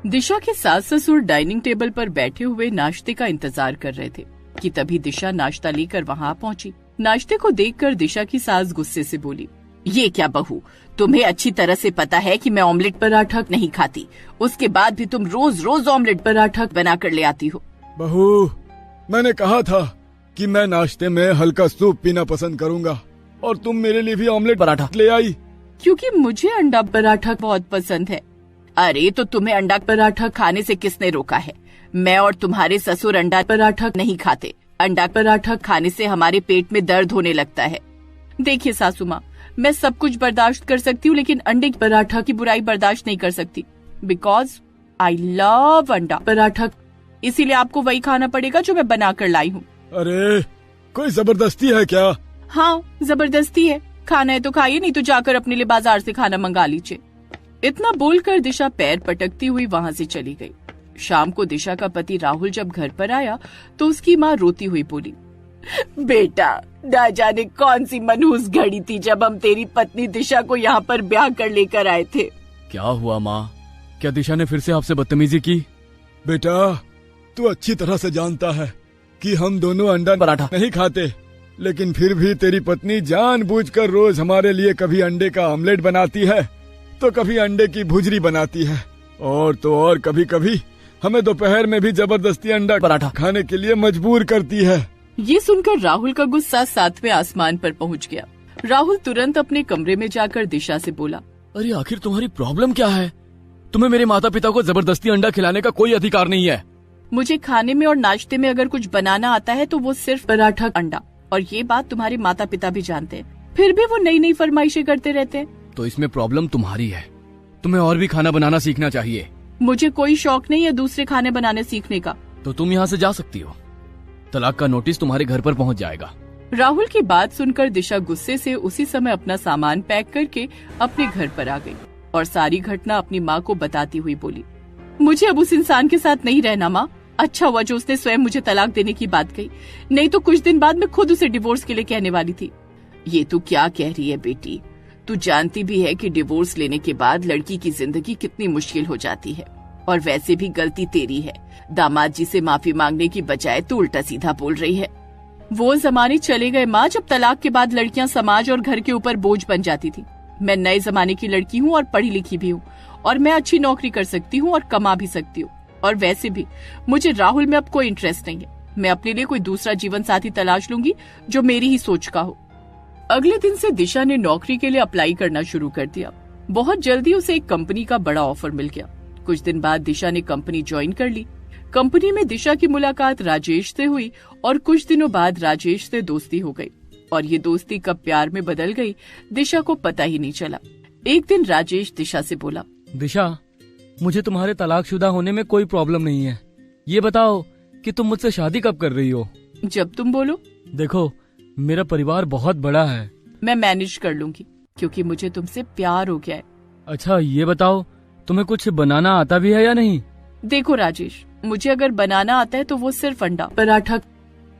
दिशा के सास ससुर डाइनिंग टेबल पर बैठे हुए नाश्ते का इंतजार कर रहे थे कि तभी दिशा नाश्ता लेकर वहां पहुंची। नाश्ते को देखकर दिशा की सास गुस्से से बोली, ये क्या बहू, तुम्हें अच्छी तरह से पता है कि मैं ऑमलेट पराठा नहीं खाती, उसके बाद भी तुम रोज रोज ऑमलेट पराठा बना कर ले आती हो। बहू, मैंने कहा था कि मैं नाश्ते में हल्का सूप पीना पसंद करूंगा और तुम मेरे लिए भी ऑमलेट पराठा ले आई। क्योंकि मुझे अंडा पराठा बहुत पसंद है। अरे तो तुम्हें अंडा पराठा खाने से किसने रोका है? मैं और तुम्हारे ससुर अंडा पराठा नहीं खाते। अंडा पराठा खाने से हमारे पेट में दर्द होने लगता है। देखिए सासू माँ, मैं सब कुछ बर्दाश्त कर सकती हूँ, लेकिन अंडे की पराठा की बुराई बर्दाश्त नहीं कर सकती। बिकॉज आई लव अंडा पराठा, इसीलिए आपको वही खाना पड़ेगा जो मैं बना कर लाई हूँ। अरे कोई जबरदस्ती है क्या? हाँ जबरदस्ती है, खाना है तो खाइए, नहीं तो जाकर अपने लिए बाजार से खाना मंगा लीजिए। इतना बोलकर दिशा पैर पटकती हुई वहाँ से चली गई। शाम को दिशा का पति राहुल जब घर पर आया तो उसकी माँ रोती हुई बोली, बेटा ना जाने कौन सी मनहूस घड़ी थी जब हम तेरी पत्नी दिशा को यहाँ पर ब्याह कर लेकर आए थे। क्या हुआ माँ, क्या दिशा ने फिर से आपसे बदतमीजी की? बेटा तू अच्छी तरह से जानता है कि हम दोनों अंडा पराठा नहीं खाते, लेकिन फिर भी तेरी पत्नी जानबूझकर रोज हमारे लिए कभी अंडे का ऑमलेट बनाती है तो कभी अंडे की भुजरी बनाती है, और तो और कभी कभी हमें दोपहर में भी जबरदस्ती अंडा पराठा खाने के लिए मजबूर करती है। ये सुनकर राहुल का गुस्सा 7वें आसमान पर पहुंच गया। राहुल तुरंत अपने कमरे में जाकर दिशा से बोला, अरे आखिर तुम्हारी प्रॉब्लम क्या है? तुम्हें मेरे माता पिता को जबरदस्ती अंडा खिलाने का कोई अधिकार नहीं है। मुझे खाने में और नाश्ते में अगर कुछ बनाना आता है तो वो सिर्फ पराठा अंडा, और ये बात तुम्हारे माता पिता भी जानते हैं, फिर भी वो नई नई फरमाइशें करते रहते हैं। तो इसमें प्रॉब्लम तुम्हारी है, तुम्हें और भी खाना बनाना सीखना चाहिए। मुझे कोई शौक नहीं है दूसरे खाने बनाने सीखने का। तो तुम यहाँ से जा सकती हो, तलाक का नोटिस तुम्हारे घर पर पहुँच जाएगा। राहुल की बात सुनकर दिशा गुस्से से उसी समय अपना सामान पैक करके अपने घर पर आ गई और सारी घटना अपनी माँ को बताती हुई बोली, मुझे अब उस इंसान के साथ नहीं रहना माँ। अच्छा हुआ जो उसने स्वयं मुझे तलाक देने की बात कही, नहीं तो कुछ दिन बाद मैं खुद उसे डिवोर्स के लिए कहने वाली थी। ये तू क्या कह रही है बेटी? तू जानती भी है कि डिवोर्स लेने के बाद लड़की की जिंदगी कितनी मुश्किल हो जाती है, और वैसे भी गलती तेरी है। दामाद जी से माफी मांगने की बजाय तू उल्टा सीधा बोल रही है। वो जमाने चले गए माँ जब तलाक के बाद लड़कियां समाज और घर के ऊपर बोझ बन जाती थी। मैं नए जमाने की लड़की हूँ और पढ़ी लिखी भी हूँ, और मैं अच्छी नौकरी कर सकती हूँ और कमा भी सकती हूँ। और वैसे भी मुझे राहुल में अब कोई इंटरेस्ट नहीं है। मैं अपने लिए कोई दूसरा जीवन साथी तलाश लूंगी जो मेरी ही सोच का हो। अगले दिन से दिशा ने नौकरी के लिए अप्लाई करना शुरू कर दिया। बहुत जल्दी उसे एक कंपनी का बड़ा ऑफर मिल गया। कुछ दिन बाद दिशा ने कंपनी ज्वाइन कर ली। कंपनी में दिशा की मुलाकात राजेश से हुई और कुछ दिनों बाद राजेश से दोस्ती हो गई, और ये दोस्ती कब प्यार में बदल गई दिशा को पता ही नहीं चला। एक दिन राजेश दिशा से बोला, दिशा, मुझे तुम्हारे तलाकशुदा होने में कोई प्रॉब्लम नहीं है। ये बताओ कि तुम मुझसे शादी कब कर रही हो? जब तुम बोलो। देखो, मेरा परिवार बहुत बड़ा है। मैं मैनेज कर लूंगी क्योंकि मुझे तुमसे प्यार हो गया है। अच्छा ये बताओ, तुम्हें कुछ बनाना आता भी है या नहीं? देखो राजेश, मुझे अगर बनाना आता है तो वो सिर्फ अंडा पराठा।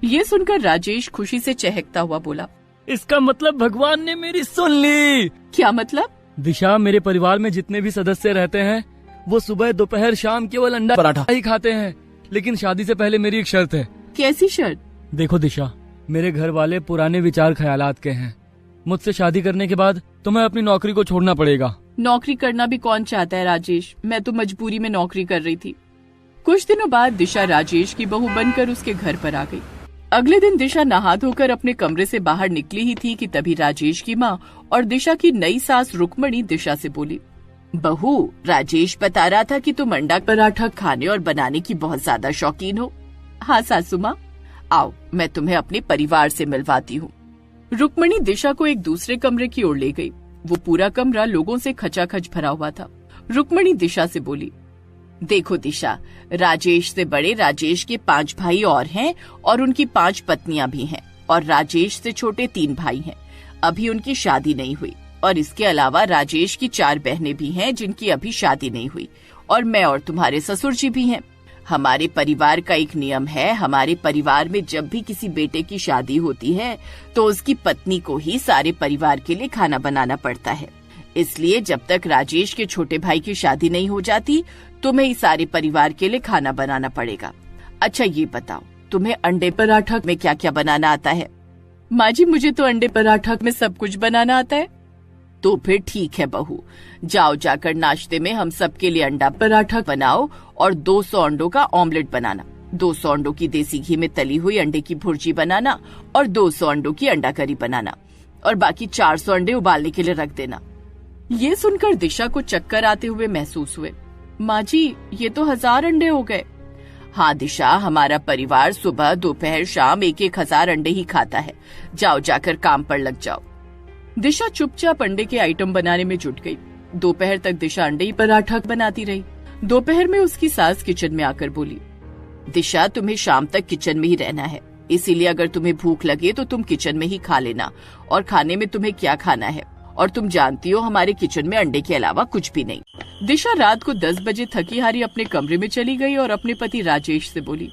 ये सुनकर राजेश खुशी से चहकता हुआ बोला, इसका मतलब भगवान ने मेरी सुन ली। क्या मतलब? दिशा, मेरे परिवार में जितने भी सदस्य रहते हैं वो सुबह दोपहर शाम केवल अंडा पराठा ही खाते हैं, लेकिन शादी से पहले मेरी एक शर्त है। कैसी शर्त? देखो दिशा, मेरे घर वाले पुराने विचार ख्यालात के हैं। मुझसे शादी करने के बाद तुम्हें अपनी नौकरी को छोड़ना पड़ेगा। नौकरी करना भी कौन चाहता है राजेश, मैं तो मजबूरी में नौकरी कर रही थी। कुछ दिनों बाद दिशा राजेश की बहू बनकर उसके घर पर आ गई। अगले दिन दिशा नहा धोकर अपने कमरे से बाहर निकली ही थी कि तभी राजेश की माँ और दिशा की नई सास रुक्मणी दिशा से बोली, बहू, राजेश बता रहा था कि तुम अंडा पराठा खाने और बनाने की बहुत ज्यादा शौकीन हो। हाँ सासू माँ, आओ मैं तुम्हें अपने परिवार से मिलवाती हूँ। रुक्मणी दिशा को एक दूसरे कमरे की ओर ले गई। वो पूरा कमरा लोगों से खचाखच भरा हुआ था। रुक्मणी दिशा से बोली, देखो दिशा, राजेश से बड़े राजेश के 5 भाई और हैं और उनकी 5 पत्नियां भी हैं, और राजेश से छोटे 3 भाई हैं। अभी उनकी शादी नहीं हुई, और इसके अलावा राजेश की 4 बहनें भी हैं जिनकी अभी शादी नहीं हुई, और मैं और तुम्हारे ससुर जी भी हैं। हमारे परिवार का एक नियम है, हमारे परिवार में जब भी किसी बेटे की शादी होती है तो उसकी पत्नी को ही सारे परिवार के लिए खाना बनाना पड़ता है। इसलिए जब तक राजेश के छोटे भाई की शादी नहीं हो जाती तुम्हें इस सारे परिवार के लिए खाना बनाना पड़ेगा। अच्छा ये बताओ, तुम्हें अंडे पराठा में क्या क्या बनाना आता है? माँ जी, मुझे तो अंडे पराठा में सब कुछ बनाना आता है। तो फिर ठीक है बहू, जाओ जाकर नाश्ते में हम सबके लिए अंडा पराठा बनाओ और 200 अंडों का ऑमलेट बनाना। 200 अंडों की देसी घी में तली हुई अंडे की भुर्जी बनाना और 200 अंडों की अंडा करी बनाना और बाकी 400 अंडे उबालने के लिए रख देना। ये सुनकर दिशा को चक्कर आते हुए महसूस हुए। माँ जी, ये तो 1000 अंडे हो गए। हाँ दिशा, हमारा परिवार सुबह दोपहर शाम 1-1000 अंडे ही खाता है। जाओ जाकर काम पर लग जाओ। दिशा चुपचाप अंडे के आइटम बनाने में जुट गई। दोपहर तक दिशा अंडे ही पराठा बनाती रही। दोपहर में उसकी सास किचन में आकर बोली, दिशा तुम्हें शाम तक किचन में ही रहना है, इसीलिए अगर तुम्हें भूख लगे तो तुम किचन में ही खा लेना और खाने में तुम्हें क्या खाना है। और तुम जानती हो हमारे किचन में अंडे के अलावा कुछ भी नहीं। दिशा रात को 10 बजे थकी हारी अपने कमरे में चली गई और अपने पति राजेश से बोली,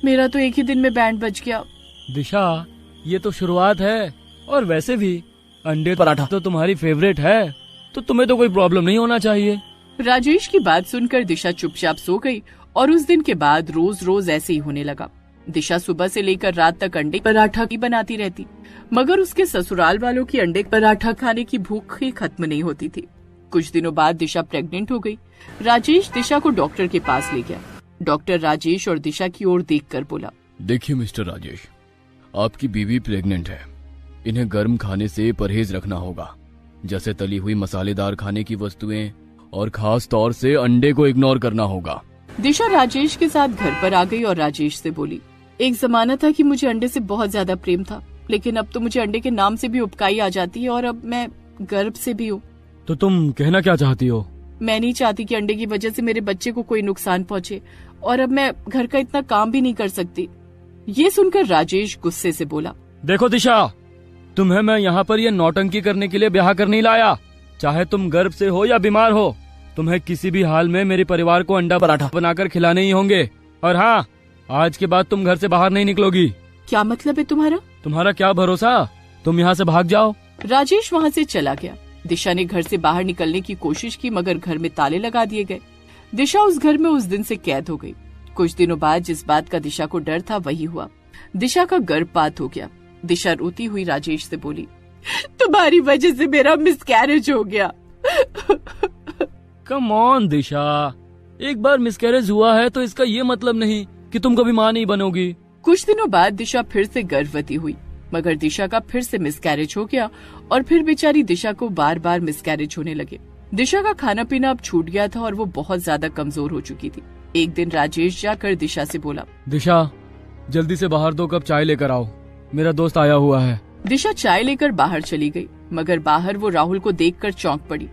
मेरा तो एक ही दिन में बैंड बज गया। दिशा, ये तो शुरुआत है और वैसे भी अंडे पराठा तो तुम्हारी फेवरेट है, तो तुम्हें तो कोई प्रॉब्लम नहीं होना चाहिए। राजेश की बात सुनकर दिशा चुपचाप सो गई और उस दिन के बाद रोज रोज ऐसे ही होने लगा। दिशा सुबह से लेकर रात तक अंडे पराठा ही बनाती रहती, मगर उसके ससुराल वालों की अंडे पराठा खाने की भूख ही खत्म नहीं होती थी। कुछ दिनों बाद दिशा प्रेग्नेंट हो गई। राजेश दिशा को डॉक्टर के पास ले गया। डॉक्टर राजेश और दिशा की ओर देखकर बोला, देखिए मिस्टर राजेश, आपकी बीवी प्रेग्नेंट है। इन्हें गर्म खाने से परहेज रखना होगा, जैसे तली हुई मसालेदार खाने की वस्तुएं, और खास तौर से अंडे को इग्नोर करना होगा। दिशा राजेश के साथ घर पर आ गई और राजेश से बोली, एक जमाना था कि मुझे अंडे से बहुत ज्यादा प्रेम था, लेकिन अब तो मुझे अंडे के नाम से भी उबकाई आ जाती है और अब मैं गर्भ से भी हूँ। तो तुम कहना क्या चाहती हो? मैं नहीं चाहती कि अंडे की वजह से मेरे बच्चे को कोई नुकसान पहुँचे और अब मैं घर का इतना काम भी नहीं कर सकती। ये सुनकर राजेश गुस्से से बोला, देखो दिशा, तुम्हें मैं यहाँ पर ये नौटंकी करने के लिए ब्याह कर नहीं लाया। चाहे तुम गर्भ से हो या बीमार हो, तुम्हें किसी भी हाल में मेरे परिवार को अंडा पराठा बनाकर खिलाने ही होंगे। और हाँ, आज के बाद तुम घर से बाहर नहीं निकलोगी। क्या मतलब है तुम्हारा? तुम्हारा क्या भरोसा, तुम यहाँ से भाग जाओ। राजेश वहाँ से चला गया। दिशा ने घर से बाहर निकलने की कोशिश की, मगर घर में ताले लगा दिए गए। दिशा उस घर में उस दिन से कैद हो गई। कुछ दिनों बाद जिस बात का दिशा को डर था वही हुआ। दिशा का गर्भपात हो गया। दिशा रोती हुई राजेश से बोली, तुम्हारी वजह से मेरा मिसकैरेज हो गया। कम ऑन दिशा, एक बार मिसकैरेज हुआ है तो इसका ये मतलब नहीं कि तुम कभी माँ नहीं बनोगी। कुछ दिनों बाद दिशा फिर से गर्भवती हुई, मगर दिशा का फिर से मिसकैरेज हो गया और फिर बेचारी दिशा को बार बार मिसकैरेज होने लगे। दिशा का खाना पीना अब छूट गया था और वो बहुत ज्यादा कमजोर हो चुकी थी। एक दिन राजेश जाकर दिशा से बोला, दिशा, जल्दी से बाहर 2 कप चाय लेकर आओ, मेरा दोस्त आया हुआ है। दिशा चाय लेकर बाहर चली गई, मगर बाहर वो राहुल को देखकर चौंक पड़ी।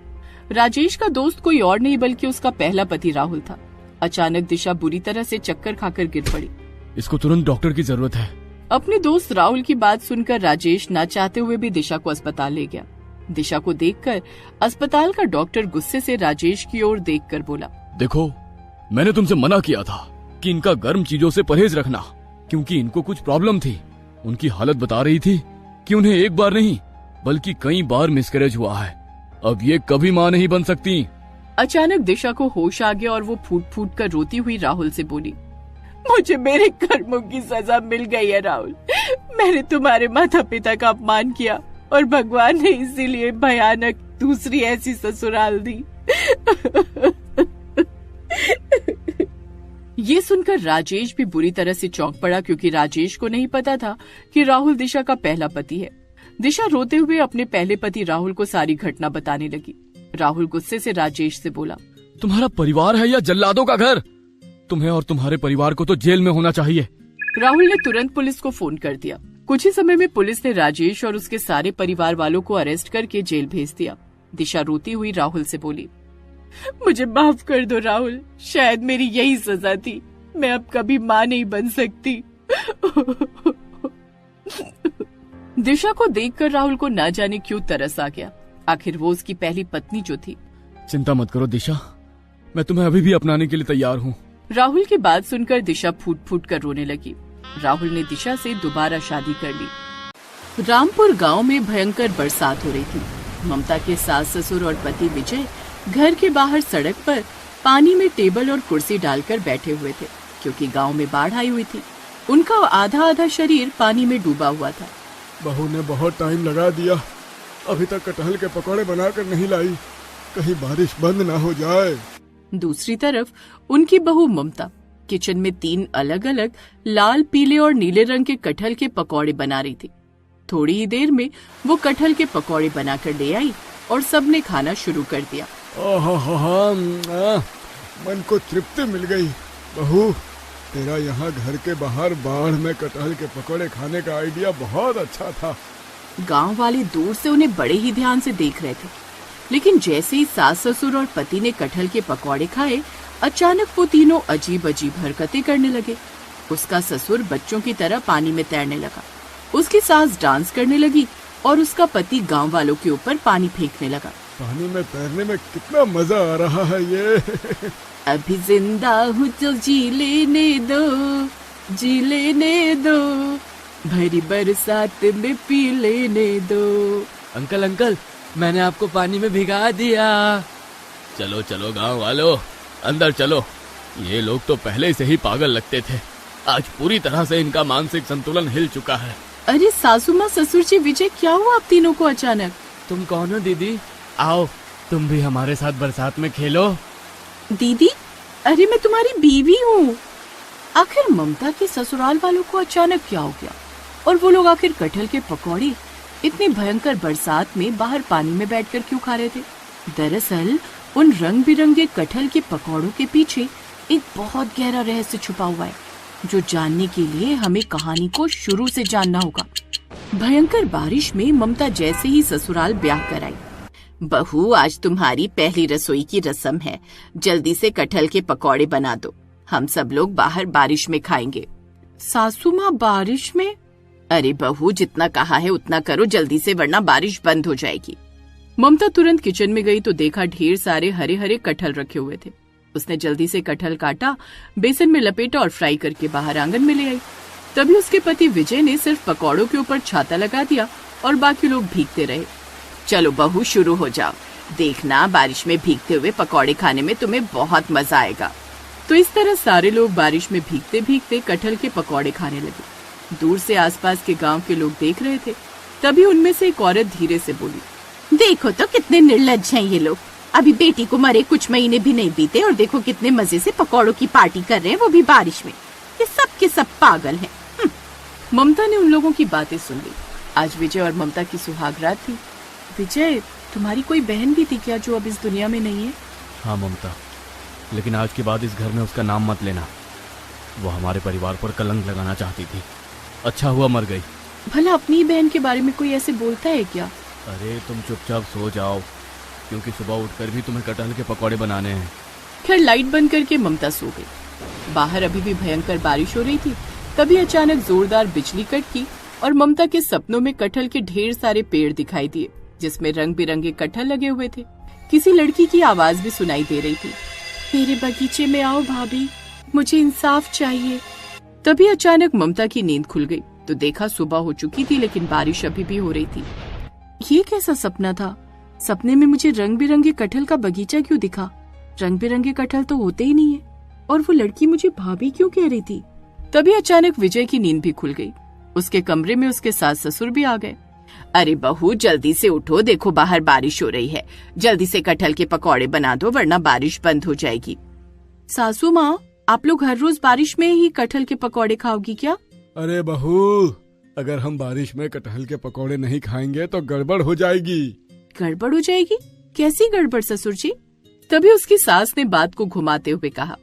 राजेश का दोस्त कोई और नहीं बल्कि उसका पहला पति राहुल था। अचानक दिशा बुरी तरह से चक्कर खाकर गिर पड़ी। इसको तुरंत डॉक्टर की जरूरत है। अपने दोस्त राहुल की बात सुनकर राजेश ना चाहते हुए भी दिशा को अस्पताल ले गया। दिशा को देखकर अस्पताल का डॉक्टर गुस्से से राजेश की ओर देखकर बोला, देखो, मैंने तुमसे मना किया था कि इनका गर्म चीजों से परहेज रखना, क्योंकि इनको कुछ प्रॉब्लम थी। उनकी हालत बता रही थी कि उन्हें एक बार नहीं बल्कि कई बार मिसकैरेज हुआ है। अब ये कभी माँ नहीं बन सकती। अचानक दिशा को होश आ गया और वो फूट फूट कर रोती हुई राहुल से बोली, मुझे मेरे कर्मों की सजा मिल गई है राहुल। मैंने तुम्हारे माता पिता का अपमान किया और भगवान ने इसीलिए भयानक दूसरी ऐसी ससुराल दी। ये सुनकर राजेश भी बुरी तरह से चौंक पड़ा, क्योंकि राजेश को नहीं पता था कि राहुल दिशा का पहला पति है। दिशा रोते हुए अपने पहले पति राहुल को सारी घटना बताने लगी। राहुल गुस्से से राजेश से बोला, तुम्हारा परिवार है या जल्लादों का घर? तुम्हें और तुम्हारे परिवार को तो जेल में होना चाहिए। राहुल ने तुरंत पुलिस को फोन कर दिया। कुछ ही समय में पुलिस ने राजेश और उसके सारे परिवार वालों को अरेस्ट करके जेल भेज दिया। दिशा रोती हुई राहुल से बोली, मुझे माफ कर दो राहुल, शायद मेरी यही सजा थी। मैं अब कभी माँ नहीं बन सकती। दिशा को देखकर राहुल को ना जाने क्यों तरस आ गया। आखिर वो उसकी पहली पत्नी जो थी। चिंता मत करो दिशा, मैं तुम्हें अभी भी अपनाने के लिए तैयार हूँ। राहुल की बात सुनकर दिशा फूट फूट कर रोने लगी। राहुल ने दिशा से दोबारा शादी कर ली। रामपुर गांव में भयंकर बरसात हो रही थी। ममता के सास ससुर और पति विजय घर के बाहर सड़क पर पानी में टेबल और कुर्सी डालकर बैठे हुए थे, क्योंकि गांव में बाढ़ आई हुई थी। उनका आधा आधा शरीर पानी में डूबा हुआ था। बहू ने बहुत टाइम लगा दिया, अभी तक कटहल के पकौड़े बनाकर नहीं लाई, कहीं बारिश बंद ना हो जाए। दूसरी तरफ उनकी बहू ममता किचन में 3 अलग अलग लाल, पीले और नीले रंग के कटहल के पकौड़े बना रही थी। थोड़ी ही देर में वो कटहल के पकौड़े बनाकर ले आई और सबने खाना शुरू कर दिया। मन को तृप्ति मिल गई। बहू, तेरा यहाँ घर के बाहर बाढ़ में कटहल के पकौड़े खाने का आइडिया बहुत अच्छा था। गांव वाले दूर से उन्हें बड़े ही ध्यान से देख रहे थे, लेकिन जैसे ही सास ससुर और पति ने कटहल के पकौड़े खाए, अचानक वो तीनों अजीब अजीब हरकतें करने लगे। उसका ससुर बच्चों की तरह पानी में तैरने लगा, उसकी सास डांस करने लगी और उसका पति गांव वालों के ऊपर पानी फेंकने लगा। पानी में तैरने में कितना मजा आ रहा है ये। अभी जिंदा हूँ तो जी लेने दो, भरी बरसात में पी लेने दो। अंकल, मैंने आपको पानी में भिगा दिया। चलो चलो गांव वालों, अंदर चलो। ये लोग तो पहले से ही पागल लगते थे, आज पूरी तरह से इनका मानसिक संतुलन हिल चुका है। अरे सासू माँ, ससुर जी, विजय, क्या हुआ आप तीनों को अचानक? तुम कौन हो दीदी? आओ तुम भी हमारे साथ बरसात में खेलो। दीदी? अरे मैं तुम्हारी बीवी हूँ। आखिर ममता के ससुराल वालों को अचानक क्या हो गया और वो लोग आखिर कटहल के पकौड़े इतनी भयंकर बरसात में बाहर पानी में बैठकर क्यों खा रहे थे? दरअसल उन रंग बिरंगे कटहल के पकौड़ों के पीछे एक बहुत गहरा रहस्य छुपा हुआ है, जो जानने के लिए हमें कहानी को शुरू से जानना होगा। भयंकर बारिश में ममता जैसे ही ससुराल ब्याह कर आई। बहू, आज तुम्हारी पहली रसोई की रस्म है, जल्दी से कटहल के पकौड़े बना दो, हम सब लोग बाहर बारिश में खाएंगे। सासू माँ, बारिश में? अरे बहू, जितना कहा है उतना करो जल्दी से, वरना बारिश बंद हो जाएगी। ममता तुरंत किचन में गई तो देखा ढेर सारे हरे हरे कटहल रखे हुए थे। उसने जल्दी से कटहल काटा, बेसन में लपेटा और फ्राई करके बाहर आंगन में ले आई। तभी उसके पति विजय ने सिर्फ पकौड़ों के ऊपर छाता लगा दिया और बाकी लोग भीगते रहे। चलो बहू, शुरू हो जाओ, देखना बारिश में भीगते हुए पकौड़े खाने में तुम्हें बहुत मजा आएगा। तो इस तरह सारे लोग बारिश में भीगते भीगते कटहल के पकौड़े खाने लगे। दूर से आसपास के गांव के लोग देख रहे थे। तभी उनमें से एक औरत धीरे से बोली, देखो तो कितने निर्लज्ज हैं ये लोग, अभी बेटी को मरे कुछ महीने भी नहीं बीते और देखो कितने मजे से पकौड़ों की पार्टी कर रहे हैं, वो भी बारिश में। ये सब के सब पागल हैं। ममता ने उन लोगों की बातें सुन ली। आज विजय और ममता की सुहागरात थी। विजय, तुम्हारी कोई बहन भी थी क्या जो अब इस दुनिया में नहीं है? हाँ ममता, लेकिन आज के बाद इस घर में उसका नाम मत लेना। वो हमारे परिवार पर कलंक लगाना चाहती थी, अच्छा हुआ मर गई। भला अपनी बहन के बारे में कोई ऐसे बोलता है क्या? अरे तुम चुपचाप सो जाओ, क्योंकि सुबह उठकर भी तुम्हें कटहल के पकौड़े बनाने हैं। खैर लाइट बंद करके ममता सो गई। बाहर अभी भी भयंकर बारिश हो रही थी। तभी अचानक जोरदार बिजली कड़की और ममता के सपनों में कटहल के ढेर सारे पेड़ दिखाई दिए, जिसमें रंग बिरंगे कटहल लगे हुए थे। किसी लड़की की आवाज भी सुनाई दे रही थी, मेरे बगीचे में आओ भाभी, मुझे इंसाफ चाहिए। तभी अचानक ममता की नींद खुल गई तो देखा सुबह हो चुकी थी, लेकिन बारिश अभी भी हो रही थी। ये कैसा सपना था? सपने में मुझे रंग बिरंगे कटहल का बगीचा क्यों दिखा? रंग बिरंगे कटहल तो होते ही नहीं है, और वो लड़की मुझे भाभी क्यों कह रही थी? तभी अचानक विजय की नींद भी खुल गई। उसके कमरे में उसके सास ससुर भी आ गए। अरे बहू, जल्दी से उठो, देखो बाहर बारिश हो रही है, जल्दी से कटहल के पकौड़े बना दो, वरना बारिश बंद हो जाएगी। सासू माँ, आप लोग हर रोज बारिश में ही कटहल के पकौड़े खाओगी क्या? अरे बहू, अगर हम बारिश में कटहल के पकौड़े नहीं खाएंगे तो गड़बड़ हो जाएगी। गड़बड़ हो जाएगी? कैसी गड़बड़ ससुर जी? तभी उसकी सास ने बात को घुमाते हुए कहा,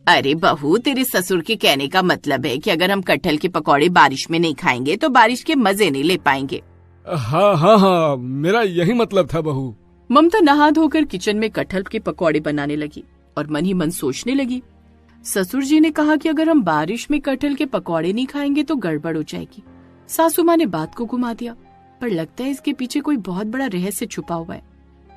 अरे बहू, तेरे ससुर के कहने का मतलब है कि अगर हम कटहल के पकौड़े बारिश में नहीं खाएंगे तो बारिश के मजे नहीं ले पाएंगे। हाँ हाँ हाँ, मेरा यही मतलब था बहू। ममता नहा धोकर किचन में कटहल के पकौड़े बनाने लगी और मन ही मन सोचने लगी, ससुर जी ने कहा कि अगर हम बारिश में कटहल के पकौड़े नहीं खाएंगे तो गड़बड़ हो जाएगी। सासू माँ ने बात को घुमा दिया, पर लगता है इसके पीछे कोई बहुत बड़ा रहस्य छुपा हुआ है।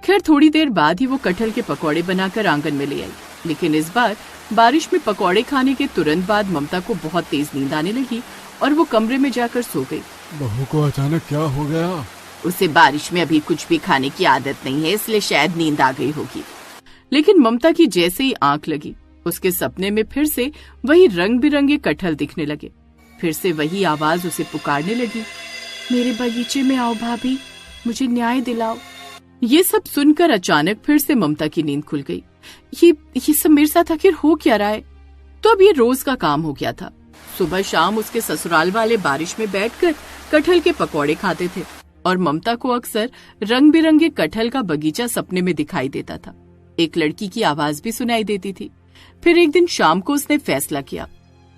खैर थोड़ी देर बाद ही वो कटहल के पकौड़े बनाकर आंगन में ले आई, लेकिन इस बार बारिश में पकौड़े खाने के तुरंत बाद ममता को बहुत तेज नींद आने लगी और वो कमरे में जाकर सो गई। बहू को अचानक क्या हो गया? उसे बारिश में अभी कुछ भी खाने की आदत नहीं है, इसलिए शायद नींद आ गई होगी। लेकिन ममता की जैसे ही आंख लगी, उसके सपने में फिर से वही रंग बिरंगे कटहल दिखने लगे। फिर से वही आवाज उसे पुकारने लगी, मेरे बगीचे में आओ भाभी, मुझे न्याय दिलाओ। ये सब सुनकर अचानक फिर से ममता की नींद खुल गई। ये सब मेरे साथ आखिर हो क्या रहा है? तो अब ये रोज का काम हो गया था। सुबह शाम उसके ससुराल वाले बारिश में बैठकर कटहल के पकौड़े खाते थे और ममता को अक्सर रंग बिरंगे कटहल का बगीचा सपने में दिखाई देता था। एक लड़की की आवाज भी सुनाई देती थी। फिर एक दिन शाम को उसने फैसला किया,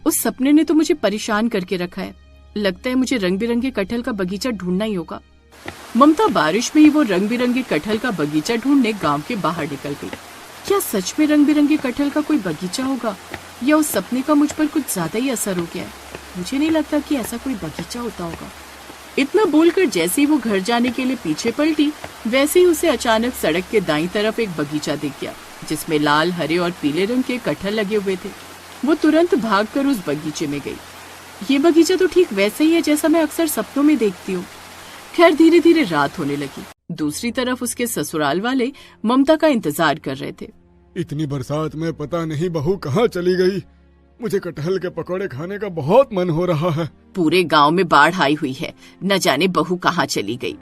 उस सपने ने तो मुझे परेशान करके रखा है, लगता है मुझे रंग बिरंगे कटहल का बगीचा ढूंढना ही होगा। ममता बारिश में ही वो रंग बिरंगे कटहल का बगीचा ढूंढने गांव के बाहर निकल गई। क्या सच में रंग बिरंगे कटहल का कोई बगीचा होगा, या उस सपने का मुझ पर कुछ ज्यादा ही असर हो गया है? मुझे नहीं लगता कि ऐसा कोई बगीचा होता होगा। इतना बोलकर जैसे ही वो घर जाने के लिए पीछे पलटी, वैसे ही उसे अचानक सड़क के दाईं तरफ एक बगीचा दिख गया, जिसमें लाल, हरे और पीले रंग के कटहल लगे हुए थे। वो तुरंत भागकर उस बगीचे में गई। ये बगीचा तो ठीक वैसे ही है जैसा मैं अक्सर सपनों में देखती हूँ। खैर धीरे धीरे रात होने लगी। दूसरी तरफ उसके ससुराल वाले ममता का इंतजार कर रहे थे। इतनी बरसात में पता नहीं बहू कहाँ चली गई। मुझे कटहल के पकौड़े खाने का बहुत मन हो रहा है। पूरे गांव में बाढ़ आई हुई है, न जाने बहू कहाँ चली गई।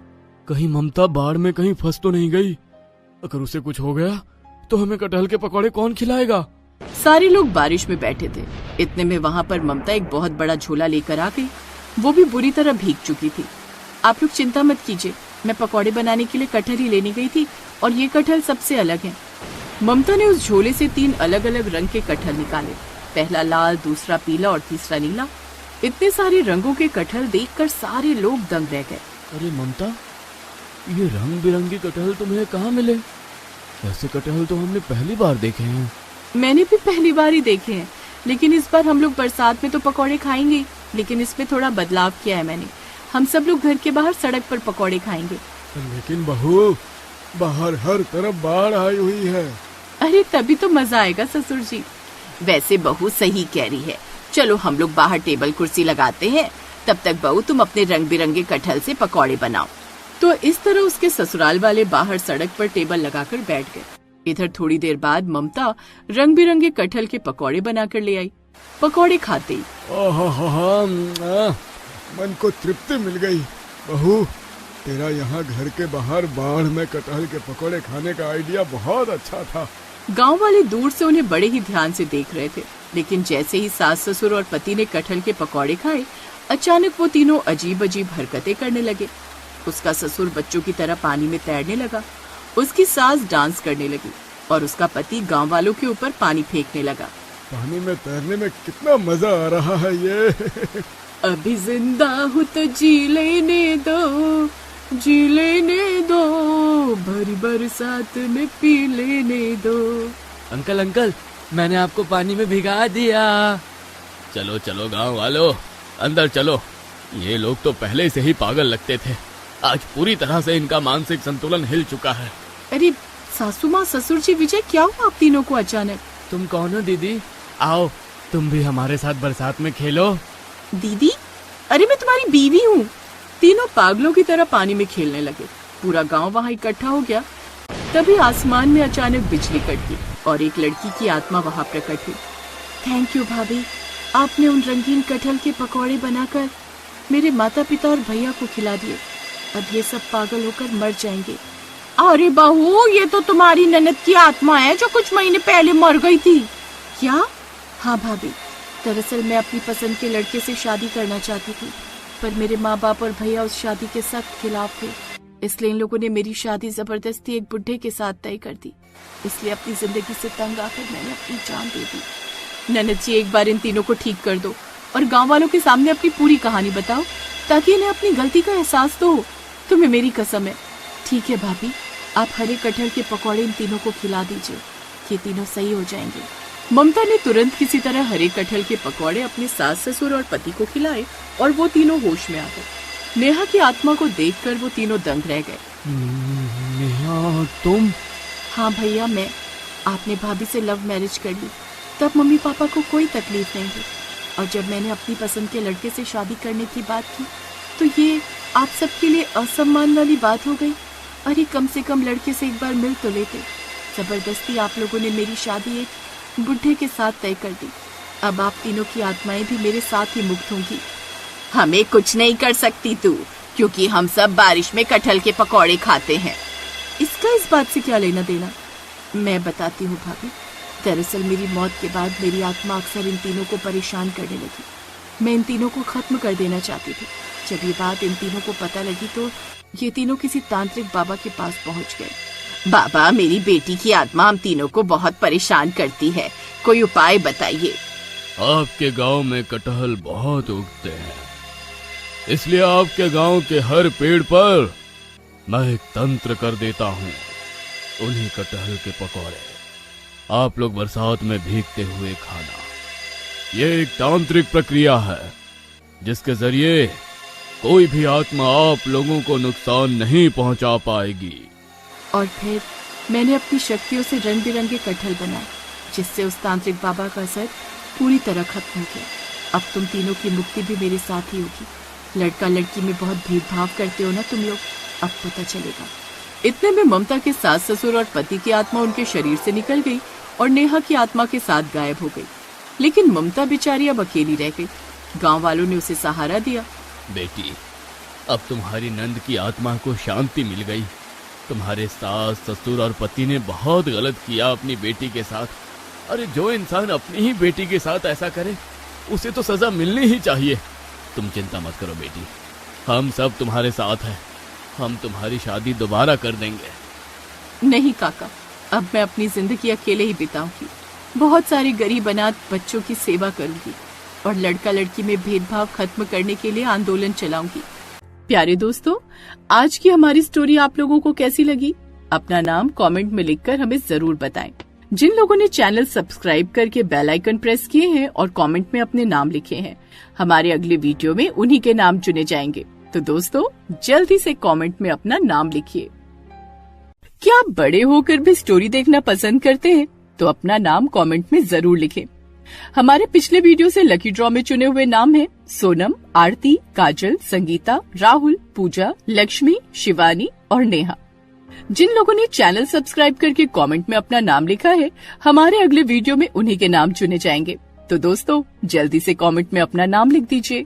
कहीं ममता बाढ़ में कहीं फंस तो नहीं गई? अगर उसे कुछ हो गया तो हमें कटहल के पकौड़े कौन खिलाएगा? सारे लोग बारिश में बैठे थे। इतने में वहाँ पर ममता एक बहुत बड़ा झोला लेकर आ गई। वो भी बुरी तरह भीग चुकी थी। आप लोग चिंता मत कीजिए, मैं पकौड़े बनाने के लिए कटहल ही लेने गई थी और ये कटहल सबसे अलग है। ममता ने उस झोले से 3 अलग अलग रंग के कटहल निकाले, पहला लाल, दूसरा पीला और तीसरा नीला। इतने सारे रंगों के कटहल देखकर सारे लोग दंग रह गए। अरे ममता, ये रंग बिरंगे कटहल तुम्हें कहाँ मिले? ऐसे कटहल तो हमने पहली बार देखे हैं। मैंने भी पहली बार ही देखे हैं, लेकिन इस बार हम लोग बरसात में तो पकौड़े खाएंगे, लेकिन इसमें थोड़ा बदलाव किया है मैंने। हम सब लोग घर के बाहर सड़क पर पकौड़े खाएंगे। लेकिन बहू, बाहर हर तरफ बाढ़ आई हुई है। अरे तभी तो मजा आएगा ससुर जी। वैसे बहू सही कह रही है, चलो हम लोग बाहर टेबल कुर्सी लगाते हैं, तब तक बहू तुम अपने रंग बिरंगे कटहल से पकौड़े बनाओ। तो इस तरह उसके ससुराल वाले बाहर सड़क पर टेबल लगाकर बैठ गए। इधर थोड़ी देर बाद ममता रंग बिरंगे कटहल के पकौड़े बनाकर ले आई। पकौड़े खाते ही मन को तृप्ति मिल गई। बहू, तेरा यहाँ घर के बाहर बाढ़ में कटहल के पकौड़े खाने का आइडिया बहुत अच्छा था। गांव वाले दूर से उन्हें बड़े ही ध्यान से देख रहे थे, लेकिन जैसे ही सास ससुर और पति ने कटहल के पकौड़े खाए, अचानक वो तीनों अजीब अजीब हरकतें करने लगे। उसका ससुर बच्चों की तरह पानी में तैरने लगा, उसकी सास डांस करने लगी और उसका पति गांव वालों के ऊपर पानी फेंकने लगा। पानी में तैरने में कितना मजा आ रहा है ये। अभी जिंदा हूँ तो जी लेने दो, जी लेने दो, भरी बरसात में पी लेने दो। अंकल अंकल, मैंने आपको पानी में भिगा दिया। चलो चलो गांव वालों, अंदर चलो। ये लोग तो पहले से ही पागल लगते थे, आज पूरी तरह से इनका मानसिक संतुलन हिल चुका है। अरे सासू माँ, ससुर जी, विजय, क्या हुआ आप तीनों को अचानक? तुम कौन हो दीदी? आओ तुम भी हमारे साथ बरसात में खेलो। दीदी? अरे मैं तुम्हारी बीवी हूँ। तीनों पागलों की तरह पानी में खेलने लगे। पूरा गांव वहाँ इकट्ठा हो गया। तभी आसमान में अचानक बिजली कड़की और एक लड़की की आत्मा वहाँ प्रकट हुई। थैंक यू भाभी, आपने उन रंगीन कटहल के पकौड़े बनाकर मेरे माता पिता और भैया को खिला दिए। अब ये सब पागल होकर मर जाएंगे। अरे बहू, ये तो तुम्हारी ननद की आत्मा है जो कुछ महीने पहले मर गई थी। क्या? हाँ भाभी, दरअसल मैं अपनी पसंद के लड़के से शादी करना चाहती थी, पर मेरे माँ बाप और भैया उस शादी के सख्त खिलाफ थे, इसलिए इन लोगों ने मेरी शादी जबरदस्ती एक बुढ़े के साथ तय कर दी। इसलिए अपनी जिंदगी से तंग आकर मैंने अपनी जान दे दी। ननद जी, एक बार इन तीनों को ठीक कर दो और गांव वालों के सामने अपनी पूरी कहानी बताओ, ताकि इन्हें अपनी गलती का एहसास तो हो। तुम्हें मेरी कसम है। ठीक है भाभी, आप हरे कटहल के पकौड़े इन तीनों को खिला दीजिए, ये तीनों सही हो जाएंगे। ममता ने तुरंत किसी तरह हरे कटहल के पकौड़े अपने सास ससुर और पति को खिलाए और वो तीनों होश में आ गए। नेहा की आत्मा को देखकर वो तीनों दंग रह गए। नेहा तुम? हाँ भैया, मैं। आपने भाभी से लव मैरिज कर ली, तब मम्मी पापा को कोई तकलीफ नहीं हुई, और जब मैंने अपनी पसंद के लड़के से शादी करने की बात की तो आप सबके लिए असम्मान वाली बात हो गई। अरे कम से कम लड़के से एक बार मिल तो लेते। जबरदस्ती आप लोगों ने मेरी शादी एक बुढ़े के साथ तय कर दी। अब आप तीनों की आत्माएं भी मेरे साथ ही मुक्त होंगी। हमें कुछ नहीं कर सकती तू, क्योंकि हम सब बारिश में कटहल के पकौड़े खाते हैं। इसका इस बात से क्या लेना देना? मैं बताती हूँ भाभी। दरअसल मेरी मौत के बाद मेरी आत्मा अक्सर इन तीनों को परेशान करने लगी। मैं इन तीनों को खत्म कर देना चाहती थी। जब ये बात इन तीनों को पता लगी तो ये तीनों किसी तांत्रिक बाबा के पास पहुंच गए। बाबा, मेरी बेटी की आत्मा हम तीनों को बहुत परेशान करती है, कोई उपाय बताइए। आपके गांव में कटहल बहुत उगते हैं, इसलिए आपके गांव के हर पेड़ पर मैं एक तंत्र कर देता हूँ। उन्हीं कटहल के पकौड़े आप लोग बरसात में भीगते हुए खाना। ये एक तांत्रिक प्रक्रिया है जिसके जरिए कोई भी आत्मा आप लोगों को नुकसान नहीं पहुंचा पाएगी। और फिर मैंने अपनी शक्तियों से रंग बिरंगे कटहल बनाए, जिससे उस तांत्रिक बाबा का असर पूरी तरह खत्म हो गया। अब तुम तीनों की मुक्ति भी मेरे साथ ही होगी। लड़का लड़की में बहुत भेदभाव करते हो ना तुम लोग, अब पता चलेगा। इतने में ममता के सास ससुर और पति की आत्मा उनके शरीर से निकल गई और नेहा की आत्मा के साथ गायब हो गई। लेकिन ममता बेचारी अब अकेली रह गई। गांव वालों ने उसे सहारा दिया। बेटी, अब तुम्हारी नंद की आत्मा को शांति मिल गई। तुम्हारे सास ससुर और पति ने बहुत गलत किया अपनी बेटी के साथ। अरे जो इंसान अपनी ही बेटी के साथ ऐसा करे उसे तो सजा मिलनी ही चाहिए। तुम चिंता मत करो बेटी, हम सब तुम्हारे साथ हैं। हम तुम्हारी शादी दोबारा कर देंगे। नहीं काका, अब मैं अपनी जिंदगी अकेले ही बिताऊंगी। बहुत सारी गरीब अनाथ बच्चों की सेवा करूंगी और लड़का लड़की में भेदभाव खत्म करने के लिए आंदोलन चलाऊंगी। प्यारे दोस्तों, आज की हमारी स्टोरी आप लोगों को कैसी लगी? अपना नाम कमेंट में लिखकर हमें जरूर बताएं। जिन लोगों ने चैनल सब्सक्राइब करके बेल आइकन प्रेस किए हैं और कमेंट में अपने नाम लिखे हैं, हमारे अगले वीडियो में उन्हीं के नाम चुने जाएंगे। तो दोस्तों, जल्दी से कमेंट में अपना नाम लिखिए। क्या आप बड़े होकर भी स्टोरी देखना पसंद करते हैं? तो अपना नाम कमेंट में जरूर लिखें। हमारे पिछले वीडियो से लकी ड्रॉ में चुने हुए नाम हैं सोनम, आरती, काजल, संगीता, राहुल, पूजा, लक्ष्मी, शिवानी और नेहा। जिन लोगों ने चैनल सब्सक्राइब करके कमेंट में अपना नाम लिखा है, हमारे अगले वीडियो में उन्हीं के नाम चुने जाएंगे। तो दोस्तों, जल्दी से कमेंट में अपना नाम लिख दीजिए।